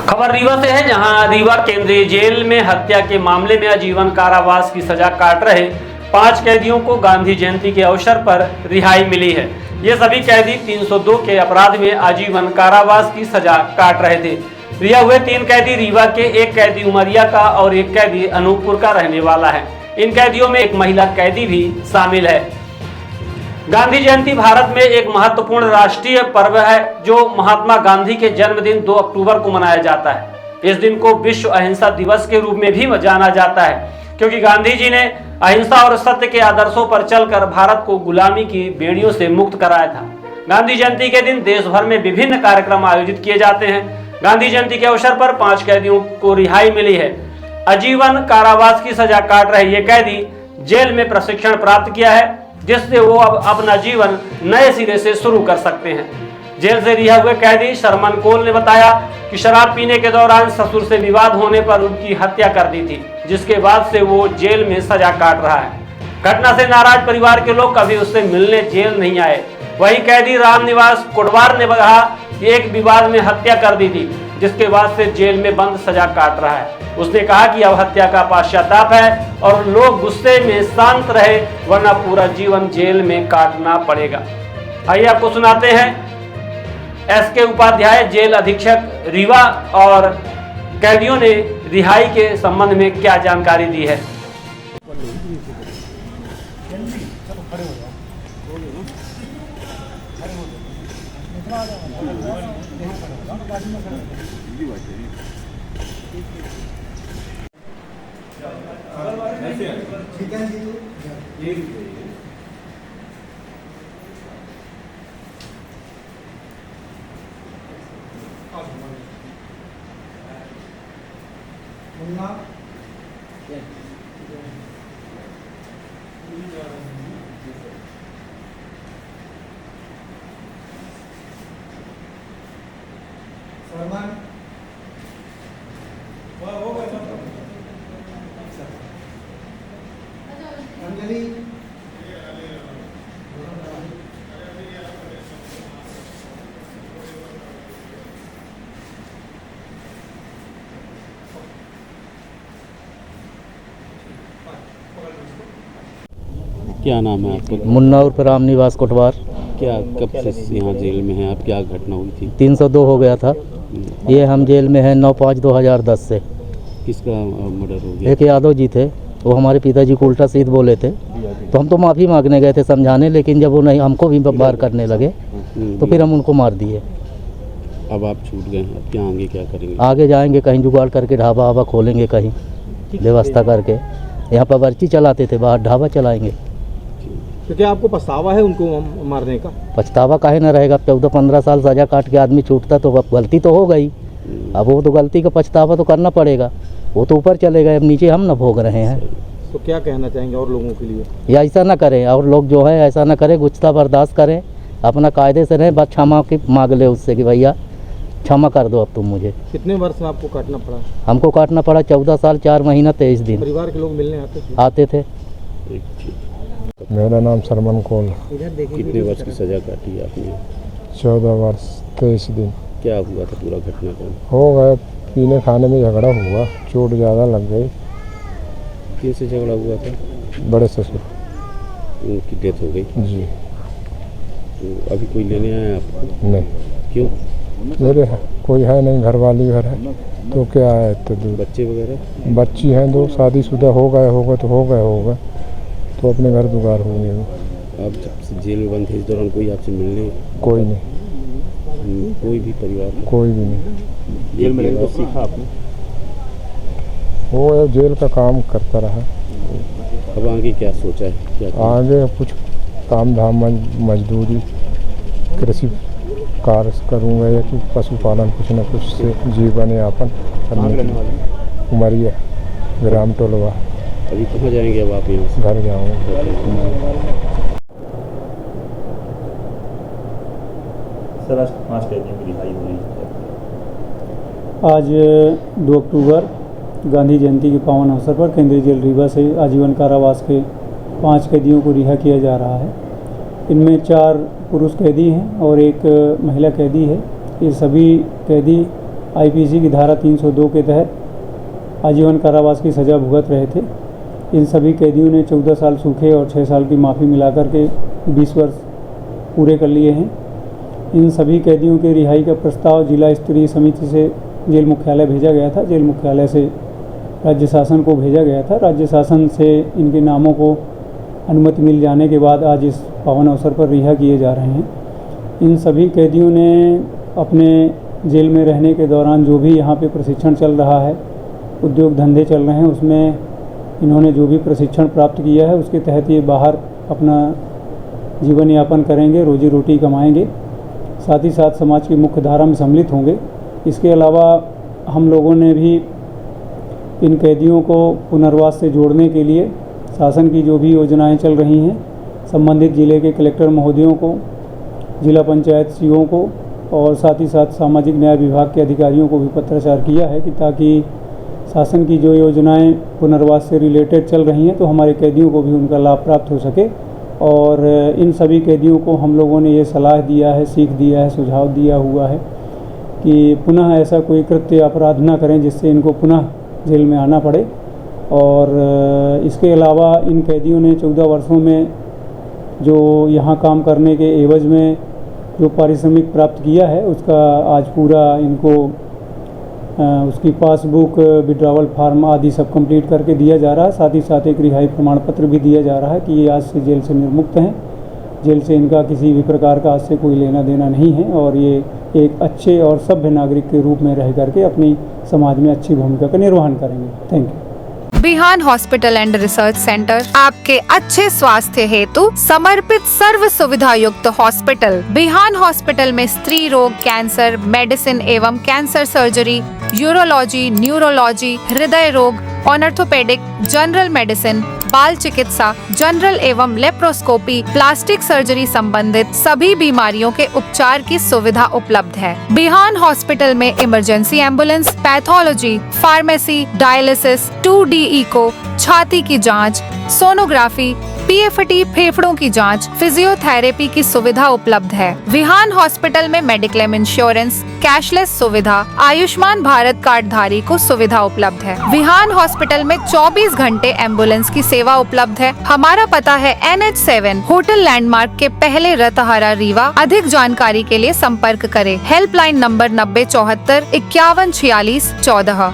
खबर रीवा से है, जहां रीवा केंद्रीय जेल में हत्या के मामले में आजीवन कारावास की सजा काट रहे 5 कैदियों को गांधी जयंती के अवसर पर रिहाई मिली है। ये सभी कैदी 302 के अपराध में आजीवन कारावास की सजा काट रहे थे। रिहा हुए 3 कैदी रीवा के, एक कैदी उमरिया का और एक कैदी अनूपपुर का रहने वाला है। इन कैदियों में एक महिला कैदी भी शामिल है। गांधी जयंती भारत में एक महत्वपूर्ण राष्ट्रीय पर्व है जो महात्मा गांधी के जन्मदिन 2 अक्टूबर को मनाया जाता है। इस दिन को विश्व अहिंसा दिवस के रूप में भी जाना जाता है, क्योंकि गांधी जी ने अहिंसा और सत्य के आदर्शों पर चलकर भारत को गुलामी की बेड़ियों से मुक्त कराया था। गांधी जयंती के दिन देश भर में विभिन्न कार्यक्रम आयोजित किए जाते हैं। गांधी जयंती के अवसर पर 5 कैदियों को रिहाई मिली है। आजीवन कारावास की सजा काट रहे ये कैदी जेल में प्रशिक्षण प्राप्त किया है, जिससे वो अब अपना जीवन नए सिरे से शुरू कर सकते हैं। जेल से रिहा हुए कैदी शरमन कोल ने बताया कि शराब पीने के दौरान ससुर से विवाद होने पर उनकी हत्या कर दी थी, जिसके बाद से वो जेल में सजा काट रहा है। घटना से नाराज परिवार के लोग कभी उससे मिलने जेल नहीं आए। वही कैदी रामनिवास कोटवार ने कहा कि एक विवाद में हत्या कर दी थी, जिसके बाद से जेल में बंद सजा काट रहा है। उसने कहा कि अब हत्या का पश्चाताप है और लोग गुस्से में शांत रहे, वरना पूरा जीवन जेल में काटना पड़ेगा। आइए आपको सुनाते हैं एसके उपाध्याय, जेल अधीक्षक रीवा, और कैदियों ने रिहाई के संबंध में क्या जानकारी दी है। अंजलि क्या नाम है आपका? मुन्ना उर्फ रामनिवास कोटवार। क्या कब से यहाँ जेल में हैं आप? क्या घटना हुई थी? 302 हो गया था। ये हम जेल में हैं 9/5/2010 से। किसका मर्डर हो गया? एक यादव जी थे, वो हमारे पिताजी को उल्टा सीध बोले थे, तो हम तो माफ़ी मांगने गए थे समझाने, लेकिन जब वो नहीं हमको भी बार करने लगे तो फिर हम उनको मार दिए। अब आप छूट गए हैं, अब क्या आगे क्या करेंगे? आगे जाएंगे कहीं जुगाड़ करके ढाबा वाबा खोलेंगे, कहीं व्यवस्था करके। यहाँ पर पर्ची चलाते थे, बाहर ढाबा चलाएंगे। तो क्या आपको पछतावा है उनको मारने का? पछतावा काहे ना रहेगा? 14-15 साल सजा काट के आदमी छूटता तो अब गलती तो हो गई, अब वो तो गलती का पछतावा तो करना पड़ेगा। वो तो ऊपर चले गए, अब नीचे हम ना भोग रहे हैं। तो क्या कहना चाहेंगे और लोगों के लिए? या ऐसा ना करें, और लोग जो है ऐसा ना करें, गुस्सा बर्दाश्त करें, अपना कायदे से रहें, बस क्षमा की मांग ले उससे कि भैया क्षमा कर दो अब तुम मुझे। कितने वर्ष में आपको काटना पड़ा? हमको काटना पड़ा 14 साल 4 महीना 23 दिन। परिवार के लोग मिलने आते थे। मेरा नाम शरमन कोल। कितने वर्ष की सजा काटी आपने? 14 वर्ष 23 दिन। क्या हुआ था पूरा घटनाक्रम? हो गया, पीने खाने में झगड़ा हुआ, चोट ज़्यादा लग गई। किससे झगड़ा हुआ था? बड़े ससुर। उनकी डेथ हो गई जी। तो अभी कोई लेने आया आपको? नहीं। क्यों? मेरे कोई है नहीं, घर वाली घर है, तो क्या है तो बच्चे वगैरह? बच्ची हैं 2, शादीशुदा हो गए होगा तो अपने घर दुगार हो गए। आप जब से जेल में बंद थे इस दौरान कोई आपसे मिलने? कोई नहीं। कोई भी परिवार? कोई भी नहीं। जेल में रहकर सीखा आपने? वो जेल का काम करता रहा। अब आगे क्या सोचा है? क्या आगे कुछ काम धाम मजदूरी कृषि कार्य करूँगा, या कि पशुपालन कुछ न कुछ से जीवन यापन करने की। उमरिया ग्राम टोलवा। अभी कहाँ जाएंगे अब आप? यहाँ से घर जाऊँगा। सर आज 5 कैदियों की रिहाई हुई। आज 2 अक्टूबर गांधी जयंती के पावन अवसर पर केंद्रीय जेल रीवा से आजीवन कारावास के 5 कैदियों को रिहा किया जा रहा है। इनमें 4 पुरुष कैदी हैं और एक महिला कैदी है। ये सभी कैदी आईपीसी की धारा 302 के तहत आजीवन कारावास की सज़ा भुगत रहे थे। इन सभी कैदियों ने 14 साल सूखे और 6 साल की माफ़ी मिलाकर के 20 वर्ष पूरे कर लिए हैं। इन सभी कैदियों के रिहाई का प्रस्ताव जिला स्तरीय समिति से जेल मुख्यालय भेजा गया था। जेल मुख्यालय से राज्य शासन को भेजा गया था। राज्य शासन से इनके नामों को अनुमति मिल जाने के बाद आज इस पावन अवसर पर रिहा किए जा रहे हैं। इन सभी कैदियों ने अपने जेल में रहने के दौरान जो भी यहाँ पे प्रशिक्षण चल रहा है, उद्योग धंधे चल रहे हैं, उसमें इन्होंने जो भी प्रशिक्षण प्राप्त किया है उसके तहत ये बाहर अपना जीवन यापन करेंगे, रोजी रोटी कमाएंगे, साथ ही साथ समाज की मुख्य धारा में सम्मिलित होंगे। इसके अलावा हम लोगों ने भी इन कैदियों को पुनर्वास से जोड़ने के लिए शासन की जो भी योजनाएं चल रही हैं, संबंधित जिले के कलेक्टर महोदयों को, जिला पंचायत सीओ को और साथ ही साथ सामाजिक न्याय विभाग के अधिकारियों को भी पत्राचार किया है कि ताकि शासन की जो योजनाएं पुनर्वास से रिलेटेड चल रही हैं तो हमारे कैदियों को भी उनका लाभ प्राप्त हो सके। और इन सभी कैदियों को हम लोगों ने ये सलाह दिया है, सीख दिया है, सुझाव दिया हुआ है कि पुनः ऐसा कोई कृत्य अपराध न करें जिससे इनको पुनः जेल में आना पड़े। और इसके अलावा इन कैदियों ने 14 वर्षों में जो यहाँ काम करने के एवज में जो पारिश्रमिक प्राप्त किया है उसका आज पूरा इनको उसकी पासबुक, विड्रावल फार्म आदि सब कंप्लीट करके दिया जा रहा है। साथ ही साथ एक रिहाई प्रमाण पत्र भी दिया जा रहा है कि ये आज से जेल से निर्मुक्त हैं। जेल से इनका किसी भी प्रकार का आज से कोई लेना देना नहीं है और ये एक अच्छे और सभ्य नागरिक के रूप में रह करके अपनी समाज में अच्छी भूमिका का निर्वहन करेंगे। Thank you. Bihan hospital and research centre आपके अच्छे स्वास्थ्य हेतु समर्पित सर्व सुविधा युक्त हॉस्पिटल। बिहान हॉस्पिटल में स्त्री रोग, कैंसर, मेडिसिन एवं कैंसर सर्जरी, यूरोलॉजी, न्यूरोलॉजी, हृदय रोग, ऑर्थोपेडिक, जनरल मेडिसिन, बाल चिकित्सा, जनरल एवं लेप्रोस्कोपी, प्लास्टिक सर्जरी संबंधित सभी बीमारियों के उपचार की सुविधा उपलब्ध है। बिहान हॉस्पिटल में emergency ambulance, pathology, pharmacy, dialysis, 2D echo, छाती की जांच, सोनोग्राफी, पीएफटी, फेफड़ों की जांच, फिजियोथेरेपी की सुविधा उपलब्ध है। विहान हॉस्पिटल में मेडिक्लेम इंश्योरेंस, कैशलेस सुविधा, आयुष्मान भारत कार्ड धारी को सुविधा उपलब्ध है। विहान हॉस्पिटल में 24 घंटे एम्बुलेंस की सेवा उपलब्ध है। हमारा पता है NH7 होटल लैंडमार्क के पहले रतहारा, रीवा। अधिक जानकारी के लिए संपर्क करें। Helpline number 9074 5146 14।